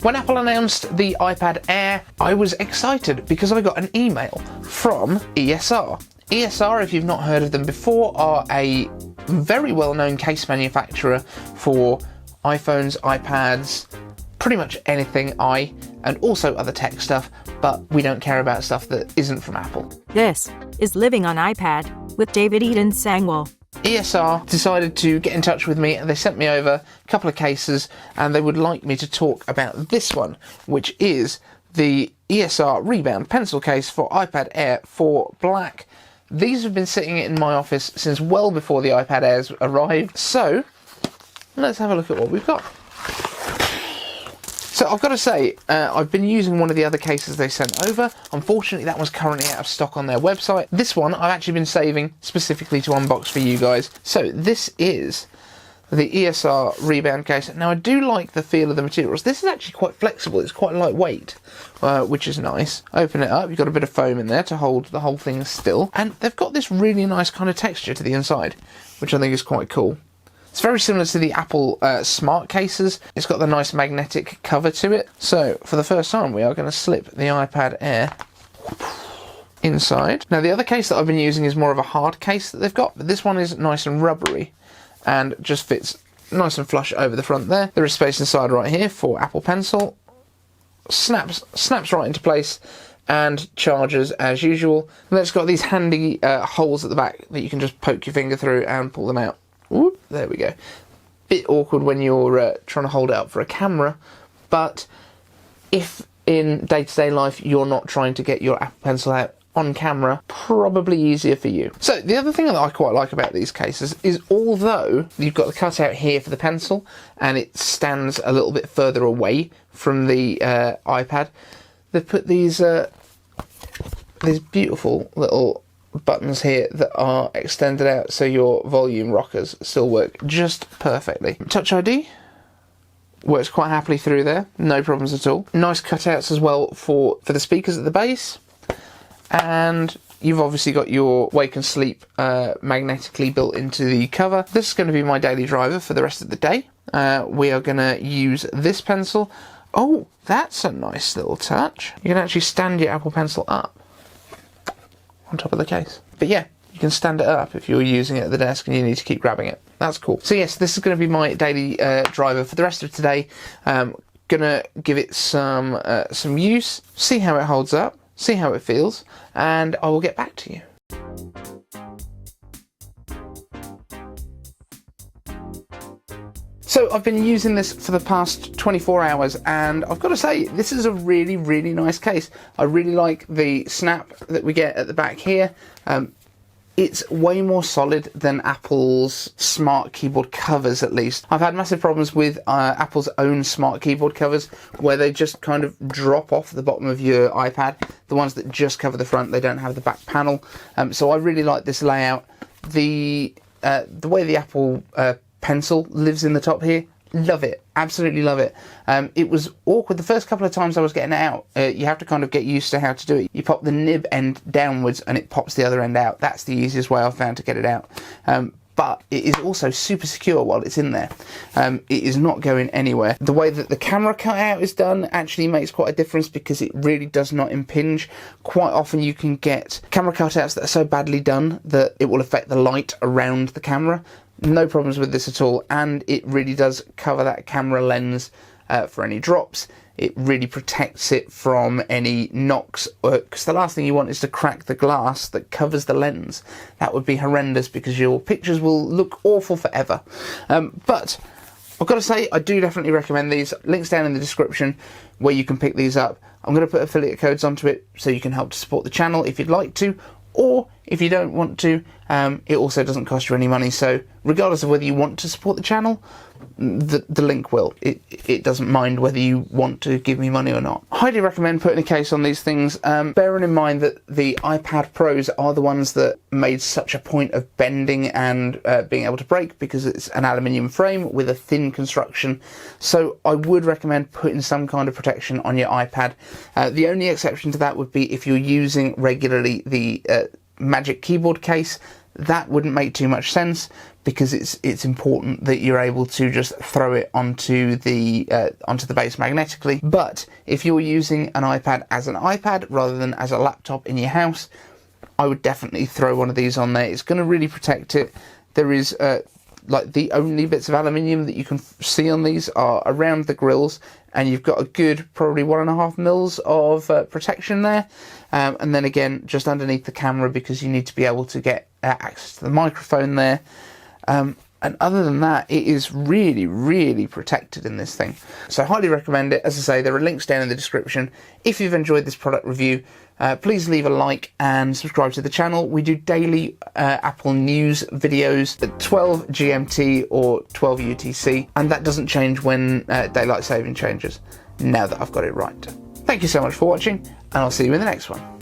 When Apple announced the iPad Air, I was excited because I got an email from ESR. ESR, if you've not heard of them before, are a very well-known case manufacturer for iPhones, iPads, pretty much anything and also other tech stuff, but we don't care about stuff that isn't from Apple. This is Living on iPad with David Eden Sangwell. ESR decided to get in touch with me and they sent me over a couple of cases and they would like me to talk about this one, which is the ESR Rebound Pencil Case for iPad Air for Black. These have been sitting in my office since well before the iPad Airs arrived, so let's have a look at what we've got. So I've got to say, I've been using one of the other cases they sent over. Unfortunately, that one's currently out of stock on their website. This one I've actually been saving specifically to unbox for you guys. So this is the ESR Rebound case. Now I do like the feel of the materials. This is actually quite flexible. It's quite lightweight, which is nice. Open it up. You've got a bit of foam in there to hold the whole thing still. And they've got this really nice kind of texture to the inside, which I think is quite cool. It's very similar to the Apple Smart cases. It's got the nice magnetic cover to it. So for the first time we are going to slip the iPad Air inside. Now the other case that I've been using is more of a hard case that they've got, but this one is nice and rubbery and just fits nice and flush over the front there. There is space inside right here for Apple Pencil. Snaps right into place and chargers as usual. And then it's got these handy holes at the back that you can just poke your finger through and pull them out. Whoop, there we go. Bit awkward when you're trying to hold it up for a camera, but if in day-to-day life you're not trying to get your Apple Pencil out on camera, probably easier for you. So the other thing that I quite like about these cases is, although you've got the cutout here for the pencil and it stands a little bit further away from the iPad, they've put these beautiful little buttons here that are extended out so your volume rockers still work just perfectly. Touch ID works quite happily through there, no problems at all. Nice cutouts as well for the speakers at the base, and you've obviously got your wake and sleep magnetically built into the cover. This is going to be my daily driver for the rest of the day. We are going to use this pencil. Oh, that's a nice little touch. You can actually stand your Apple Pencil up on top of the case. But yeah, you can stand it up if you're using it at the desk and you need to keep grabbing it. That's cool. So yes, this is going to be my daily driver for the rest of today. Gonna give it some use, see how it holds up, see how it feels, and I will get back to you. So I've been using this for the past 24 hours and I've got to say, this is a really, really nice case. I really like the snap that we get at the back here. It's way more solid than Apple's smart keyboard covers, at least. I've had massive problems with Apple's own smart keyboard covers where they just kind of drop off the bottom of your iPad. The ones that just cover the front, they don't have the back panel. So I really like this layout. The way the Apple Pencil lives in the top here, love it, absolutely love it. It was awkward the first couple of times I was getting it out. You have to kind of get used to how to do it. You pop the nib end downwards and it pops the other end out. That's the easiest way I've found to get it out. But it is also super secure while it's in there. It is not going anywhere. The way that the camera cutout is done actually makes quite a difference because it really does not impinge. Quite often you can get camera cutouts that are so badly done that it will affect the light around the camera. No problems with this at all, and it really does cover that camera lens for any drops. It really protects it from any knocks, because the last thing you want is to crack the glass that covers the lens. That would be horrendous because your pictures will look awful forever. But I've got to say, I do definitely recommend these. Links down in the description where you can pick these up. I'm going to put affiliate codes onto it so you can help to support the channel if you'd like to, or if you don't want to, it also doesn't cost you any money. So regardless of whether you want to support the channel, the link will. It doesn't mind whether you want to give me money or not. Highly recommend putting a case on these things, bearing in mind that the iPad Pros are the ones that made such a point of bending and being able to break because it's an aluminium frame with a thin construction. So I would recommend putting some kind of protection on your iPad. The only exception to that would be if you're using regularly the Magic Keyboard case. That wouldn't make too much sense because it's important that you're able to just throw it onto the base magnetically. But if you're using an iPad as an iPad rather than as a laptop in your house, I would definitely throw one of these on there. It's going to really protect it. There is like the only bits of aluminium that you can see on these are around the grills, and you've got a good probably 1.5 mils of protection there, and then again just underneath the camera, because you need to be able to get access to the microphone there, and other than that, it is really, really protected in this thing. So highly recommend it. As I say, there are links down in the description. If you've enjoyed this product review, please leave a like and subscribe to the channel. We do daily Apple news videos at 12 GMT or 12 UTC, and that doesn't change when daylight saving changes, now that I've got it right. Thank you so much for watching, and I'll see you in the next one.